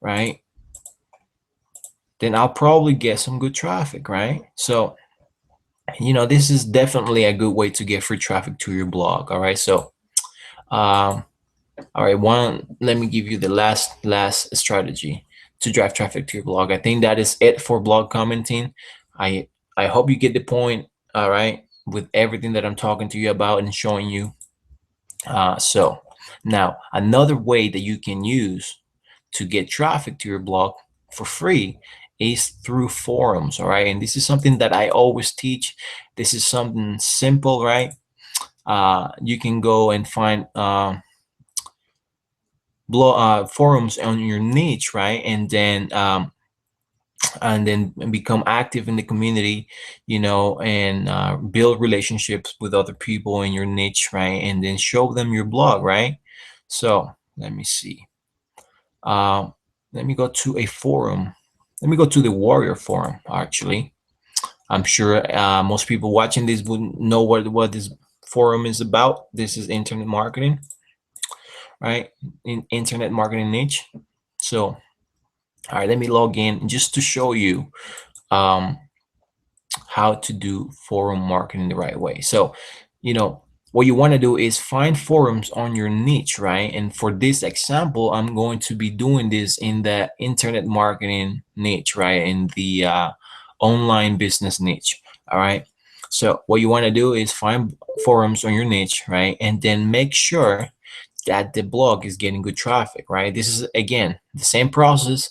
right, then I'll probably get some good traffic, right? So, this is definitely a good way to get free traffic to your blog. All right. So, all right, let me give you the last strategy to drive traffic to your blog. I think that is it for blog commenting. I hope you get the point, all right, with everything that I'm talking to you about and showing you. So now another way that you can use to get traffic to your blog for free is through forums. All right, and this is something that I always teach. This is something simple, right? You can go and find forums on your niche, right? And then become active in the community, and build relationships with other people in your niche, right? And then show them your blog, right? So let me see. Let me go to a forum. Let me go to the Warrior Forum. Actually, I'm sure most people watching this would know what this forum is about. This is internet marketing, right? In internet marketing niche. So, all right, let me log in just to show you how to do forum marketing the right way. So, what you want to do is find forums on your niche, right? And for this example, I'm going to be doing this in the internet marketing niche, right? In the online business niche. All right. So what you want to do is find forums on your niche, right? And then make sure that the blog is getting good traffic, right? This is, again, the same process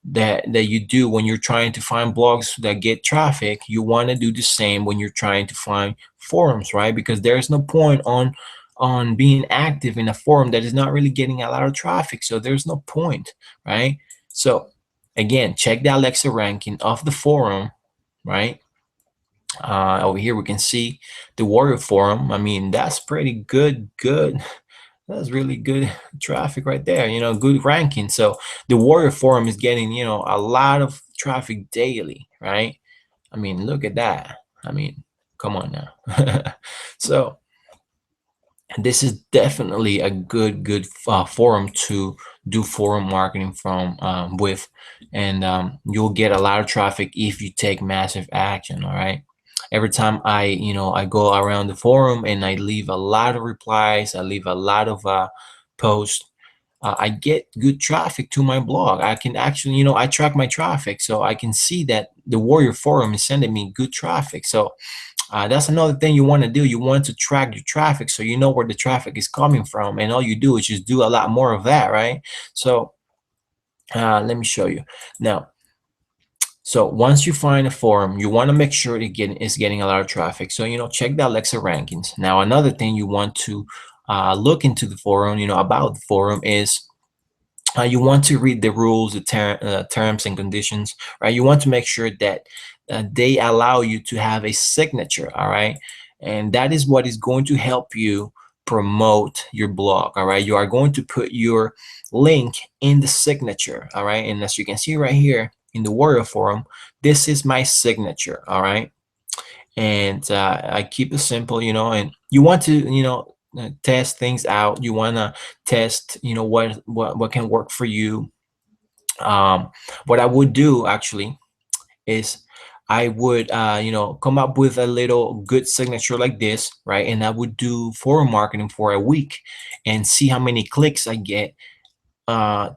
that you do when you're trying to find blogs that get traffic. You want to do the same when you're trying to find forums, right? Because there's no point on being active in a forum that is not really getting a lot of traffic. So there's no point, right? So again, check the Alexa ranking of the forum, right? Over here we can see the Warrior Forum. I mean, that's pretty good. That's really good traffic right there, good ranking. So the Warrior Forum is getting, a lot of traffic daily, right? I mean, look at that. I mean, come on now. So this is definitely a good forum to do forum marketing with, and you'll get a lot of traffic if you take massive action. All right. Every time I go around the forum and I leave a lot of replies, I leave a lot of posts, I get good traffic to my blog. I can actually, I track my traffic, so I can see that the Warrior Forum is sending me good traffic. So that's another thing you want to do. You want to track your traffic so you know where the traffic is coming from, and all you do is just do a lot more of that, right? So let me show you now. So once you find a forum, you want to make sure it's getting a lot of traffic. So, check the Alexa rankings. Now, another thing you want to look into the forum, about the forum is you want to read the rules, the terms and conditions, right? You want to make sure that they allow you to have a signature, all right? And that is what is going to help you promote your blog, all right? You are going to put your link in the signature, all right? And as you can see right here in the Warrior Forum, this is my signature, all right? And I keep it simple, and you want to, test things out. You want to test, what can work for you. What I would do actually is I would, come up with a little good signature like this, right? And I would do forum marketing for a week and see how many clicks I get on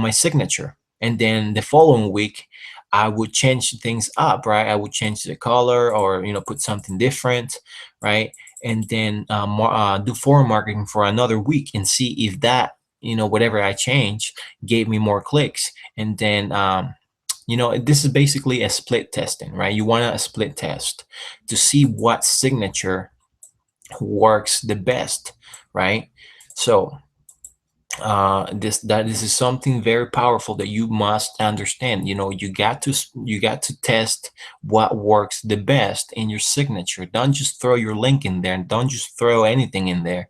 my signature. And then the following week, I would change things up, right? I would change the color or, put something different, right? And then do forum marketing for another week and see if that, whatever I changed gave me more clicks. And then, this is basically a split testing, right? You want to split test to see what signature works the best, right? So this is something very powerful that you must understand. You know, you got to test what works the best in your signature. Don't just throw your link in there, and don't just throw anything in there.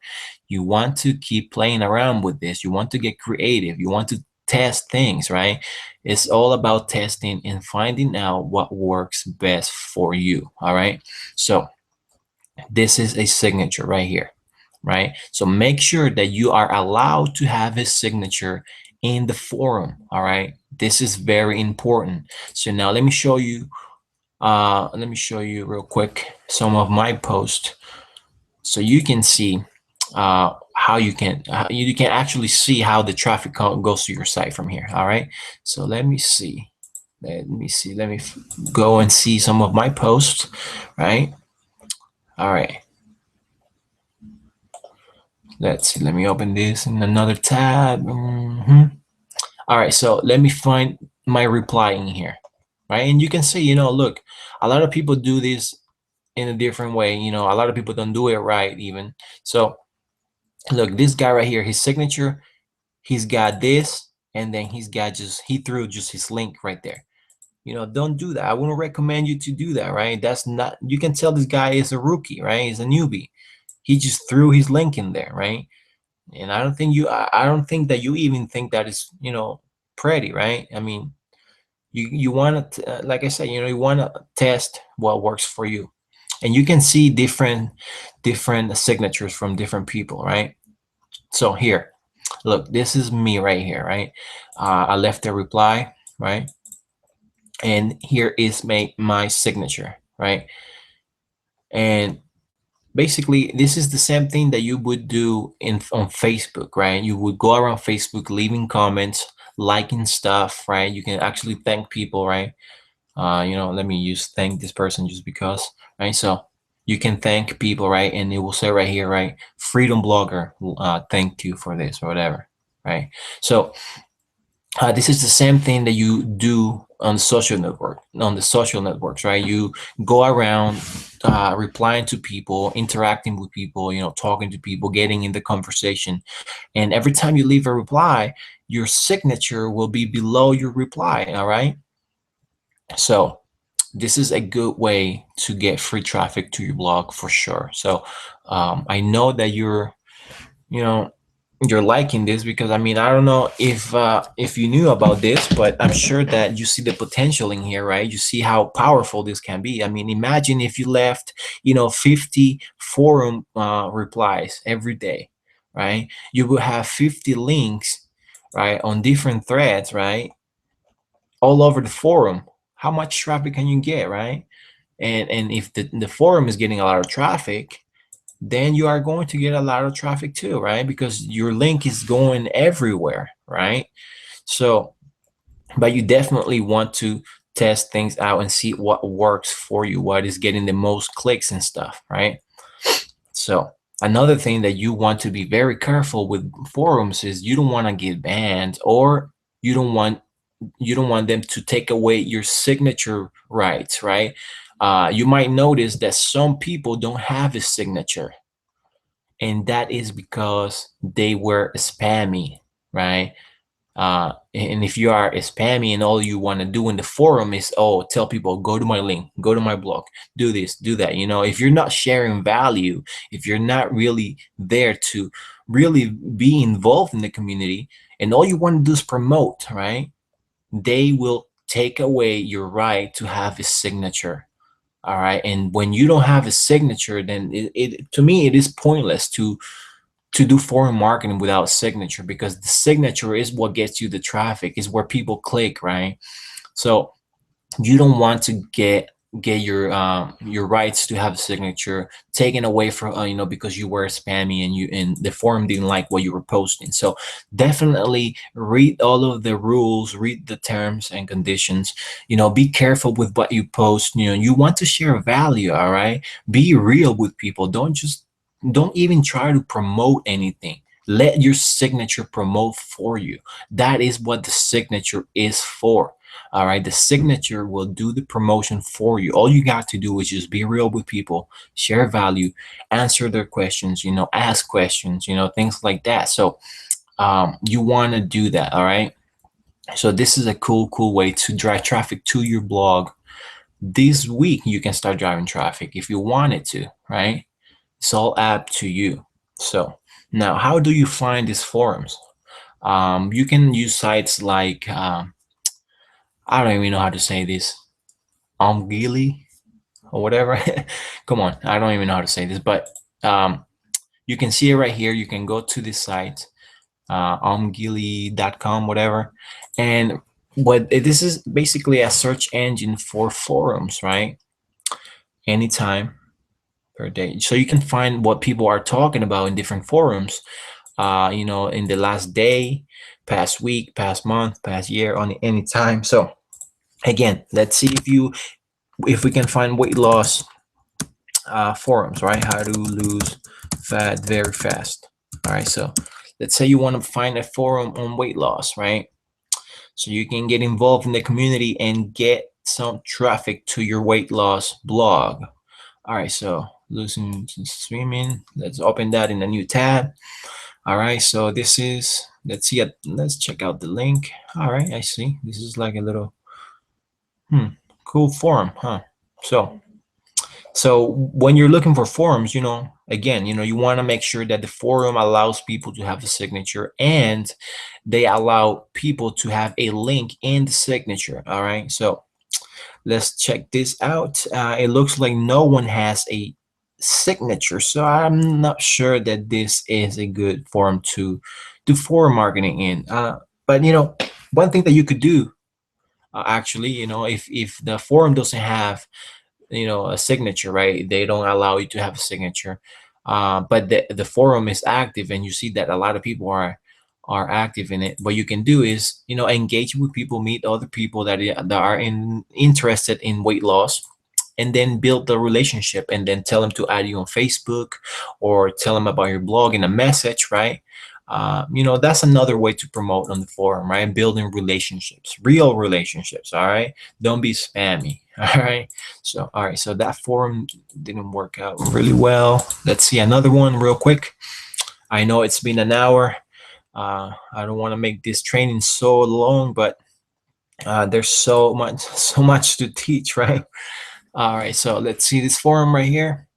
You want to keep playing around with this. You want to get creative. You want to test things, right? It's all about testing and finding out what works best for you. All right, so this is a signature right here, right? So make sure that you are allowed to have his signature in the forum. All right, this is very important. So now let me show you real quick some of my posts, so you can see how you can actually see how the traffic goes to your site from here. All right, so let me go and see some of my posts, right? All right, let's see, let me open this in another tab. All right, so let me find my reply in here, right? And you can see, you know, look, a lot of people do this in a different way. You know, a lot of people don't do it right even. So look, this guy right here, his signature, he's got this, and then he threw just his link right there. You know, don't do that. I wouldn't recommend you to do that, right? That's not, you can tell this guy is a rookie, right? He's a newbie. He just threw his link in there, right? And I don't think that you even think that is, you know, pretty, right? I mean, you want to, like I said, you know, you want to test what works for you, and you can see different signatures from different people, right? So here, look, this is me right here, right? I left a reply, right? And here is my signature, right? And basically this is the same thing that you would do on Facebook, right? You would go around Facebook leaving comments, liking stuff, right? You can actually thank people, right? You know, let me use thank this person just because, right? So you can thank people, right? And it will say right here, right? Freedom Blogger, thank you for this or whatever, right? So this is the same thing that you do on the social networks, right? You go around replying to people, interacting with people, you know, talking to people, getting in the conversation. And every time you leave a reply, your signature will be below your reply. All right. So this is a good way to get free traffic to your blog for sure. So I know that you're liking this, because I mean, I don't know if you knew about this, but I'm sure that you see the potential in here, right? You see how powerful this can be. I mean, imagine if you left, you know, 50 forum replies every day, right? You will have 50 links, right, on different threads, right, all over the forum. How much traffic can you get, right? And if the forum is getting a lot of traffic, then you are going to get a lot of traffic too, right? Because your link is going everywhere, right? So, but you definitely want to test things out and see what works for you, what is getting the most clicks and stuff, right? So another thing that you want to be very careful with forums is you don't want to get banned, or you don't want them to take away your signature rights, right? You might notice that some people don't have a signature, and that is because they were spammy, right? And if you are a spammy and all you want to do in the forum is, oh, tell people, go to my link, go to my blog, do this, do that. You know, if you're not sharing value, if you're not really there to really be involved in the community, and all you want to do is promote, right? They will take away your right to have a signature. All right. And when you don't have a signature, then to me, it is pointless to do foreign marketing without signature, because the signature is what gets you the traffic, is where people click, right? So you don't want to get your rights to have a signature taken away from because you were spammy and the forum didn't like what you were posting. So definitely read all of the rules, read the terms and conditions. Be careful with what you post. You want to share value. All right, be real with people. Don't even try to promote anything. Let your signature promote for you. That is what the signature is for. All right, the signature will do the promotion for you. All you got to do is just be real with people, share value, answer their questions, ask questions, things like that. So you want to do that. All right. So this is a cool way to drive traffic to your blog. This week you can start driving traffic if you wanted to, right? It's all up to you. So now, how do you find these forums? You can use sites like I don't even know how to say this, Omgili or whatever. Come on, I don't even know how to say this, but you can see it right here. You can go to this site, omgili.com, whatever, and this is basically a search engine for forums, right? Anytime per day, so you can find what people are talking about in different forums. You know, in the last day, past week, past month, past year, on any time. So again, let's see if we can find weight loss forums, right? How to lose fat very fast. All right, so let's say you want to find a forum on weight loss, right? So you can get involved in the community and get some traffic to your weight loss blog. All right, so losing swimming, let's open that in a new tab. All right, so this is, let's see it, let's check out the link. All right, I see this is like a little cool forum, huh? So when you're looking for forums, you know, again, you know, you want to make sure that the forum allows people to have a signature and they allow people to have a link in the signature. All right, so let's check this out. It looks like no one has a signature, so I'm not sure that this is a good forum to do forum marketing in. But you know, one thing that you could do, actually, you know, if the forum doesn't have, you know, a signature, right? They don't allow you to have a signature, but the forum is active, and you see that a lot of people are active in it. What you can do is, you know, engage with people, meet other people that are interested in weight loss, and then build the relationship, and then tell them to add you on Facebook or tell them about your blog in a message, right? You know, that's another way to promote on the forum, right? Building relationships, real relationships. All right, don't be spammy. All right, so that forum didn't work out really well. Let's see another one real quick. I know it's been an hour. I don't want to make this training so long, but there's so much to teach, right? All right, so let's see this forum right here.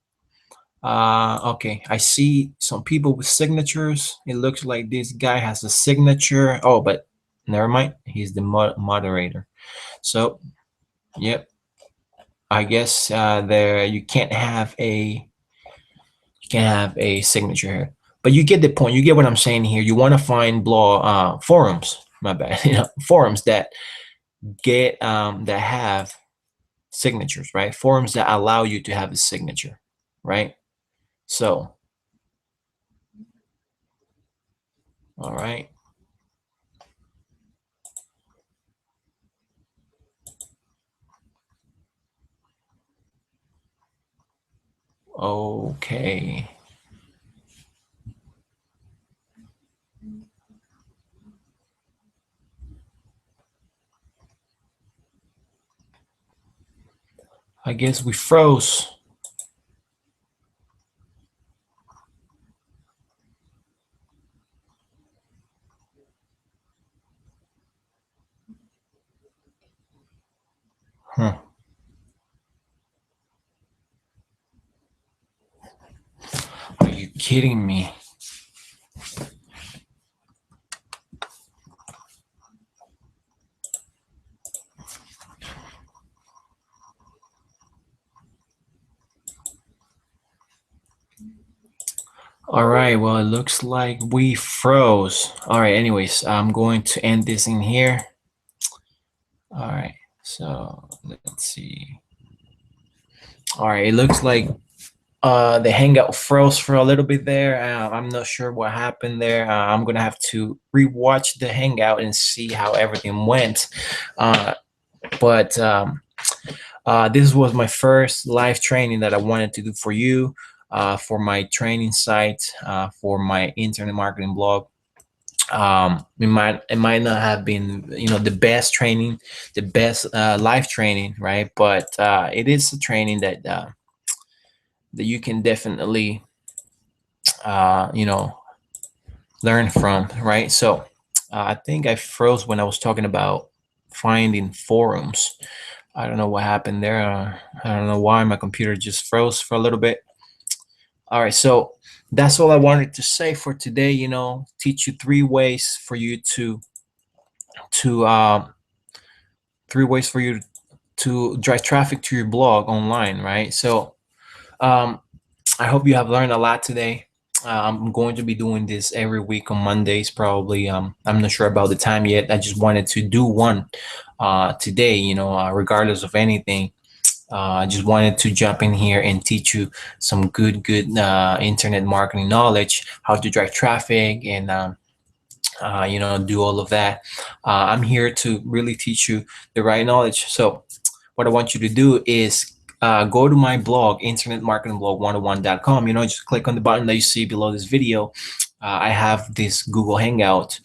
Okay, I see some people with signatures. It looks like this guy has a signature. Oh, but never mind, he's the moderator. So yep, I guess there you can't have a signature here, but you get the point. You get what I'm saying here. You want to find blog forums, my bad, you know, forums that get that have signatures, right? Forums that allow you to have a signature, right? So all right, okay. I guess we froze. Huh. Are you kidding me? All right, well, it looks like we froze. All right, anyways, I'm going to end this in here. All right, so let's see. All right, it looks like the Hangout froze for a little bit there. I'm not sure what happened there. I'm gonna have to rewatch the Hangout and see how everything went. But this was my first live training that I wanted to do for you, for my training site, for my internet marketing blog. It might not have been, you know, the best training, the best live training, right? But it is a training that that you can definitely you know, learn from, right? So I think I froze when I was talking about finding forums. I don't know what happened there. I don't know why my computer just froze for a little bit. All right, so that's all I wanted to say for today. Teach you to 3 ways for you to drive traffic to your blog online, right? So um, I hope you have learned a lot today. I'm going to be doing this every week on Mondays, probably. I'm not sure about the time yet. I just wanted to do one today, regardless of anything. I just wanted to jump in here and teach you some good internet marketing knowledge, how to drive traffic, and do all of that. I'm here to really teach you the right knowledge. So what I want you to do is go to my blog, internetmarketingblog101.com. Just click on the button that you see below this video. I have this Google Hangout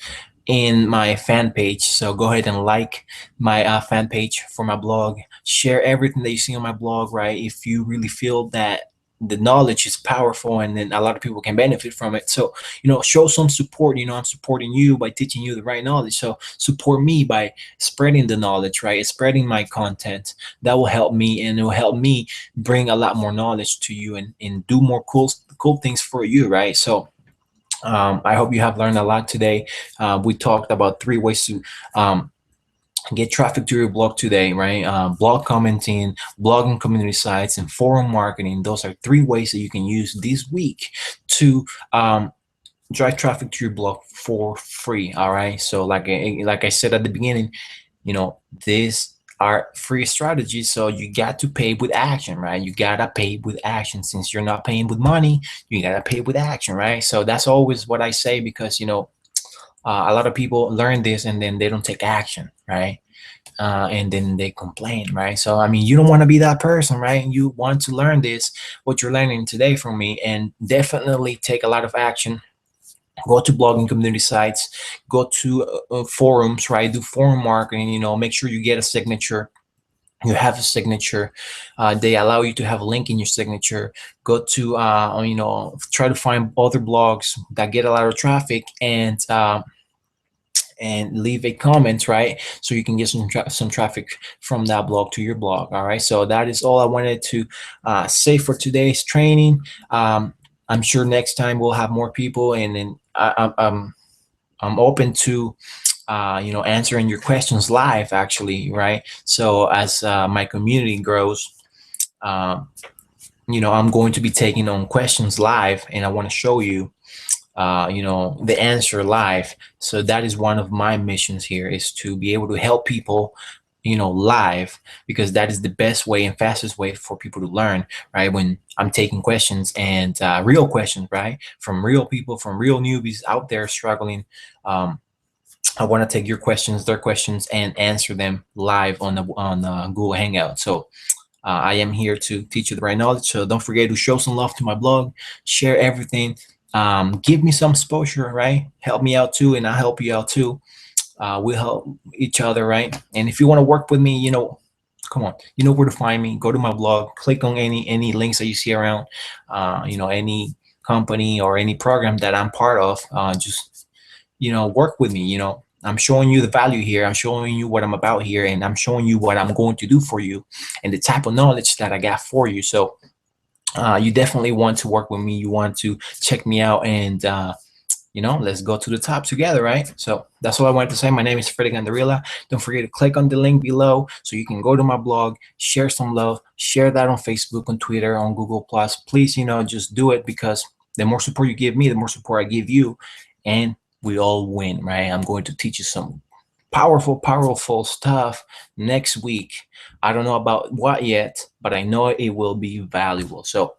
in my fan page. So go ahead and like my fan page for my blog. Share everything that you see on my blog, right? If you really feel that the knowledge is powerful and then a lot of people can benefit from it. So, show some support. I'm supporting you by teaching you the right knowledge. So support me by spreading the knowledge, right? Spreading my content. That will help me, and it will help me bring a lot more knowledge to you and do more cool things for you, right? So I hope you have learned a lot today. We talked about 3 ways to get traffic to your blog today, right? Blog commenting, blogging community sites, and forum marketing. Those are 3 ways that you can use this week to drive traffic to your blog for free. All right. So like I said at the beginning, these are free strategies. So you got to pay with action, right? You gotta pay with action. Since you're not paying with money, you gotta pay with action, right? So that's always what I say, because a lot of people learn this and then they don't take action, right? And then they complain, right? So I mean, you don't want to be that person, right? You want to learn this, what you're learning today from me, and definitely take a lot of action. Go to blogging community sites, go to forums, right? Do forum marketing. Make sure you get a signature. You have a signature. They allow you to have a link in your signature. Go to try to find other blogs that get a lot of traffic, and leave a comment, right? So you can get some traffic from that blog to your blog. All right. So that is all I wanted to say for today's training. I'm sure next time we'll have more people, and then I'm open to answering your questions live, actually, right? So as my community grows, I'm going to be taking on questions live, and I want to show you the answer live. So that is one of my missions here, is to be able to help people live, because that is the best way and fastest way for people to learn, right? When I'm taking questions, and real questions, right, from real people, from real newbies out there struggling. I want to take your questions, their questions, and answer them live on Google Hangout. So I am here to teach you the right knowledge. So don't forget to show some love to my blog, share everything, give me some exposure, right? Help me out too, and I'll help you out too. We'll help each other, right? And if you want to work with me, come on, you know where to find me. Go to my blog, click on any links that you see around, any company or any program that I'm part of. Just work with me. I'm showing you the value here. I'm showing you what I'm about here, and I'm showing you what I'm going to do for you, and the type of knowledge that I got for you. So you definitely want to work with me. You want to check me out, and let's go to the top together, right? So that's all I wanted to say. My name is Freddy Gandarilla. Don't forget to click on the link below so you can go to my blog, share some love, share that on Facebook, on Twitter, on Google+. Please, just do it, because the more support you give me, the more support I give you, and we all win, right? I'm going to teach you some powerful stuff next week. I don't know about what yet, but I know it will be valuable. So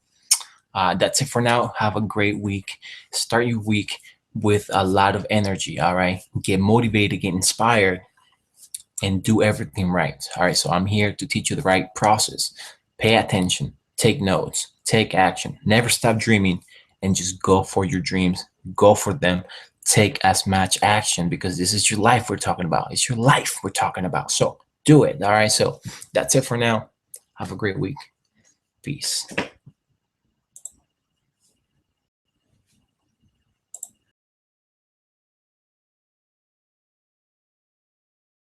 that's it for now. Have a great week. Start your week with a lot of energy. All right. Get motivated, get inspired, and do everything right. All right. So I'm here to teach you the right process. Pay attention, take notes, take action, never stop dreaming, and just go for your dreams. Go for them. Take as much action, because this is your life we're talking about. It's your life we're talking about. So do it. All right. So that's it for now. Have a great week. Peace.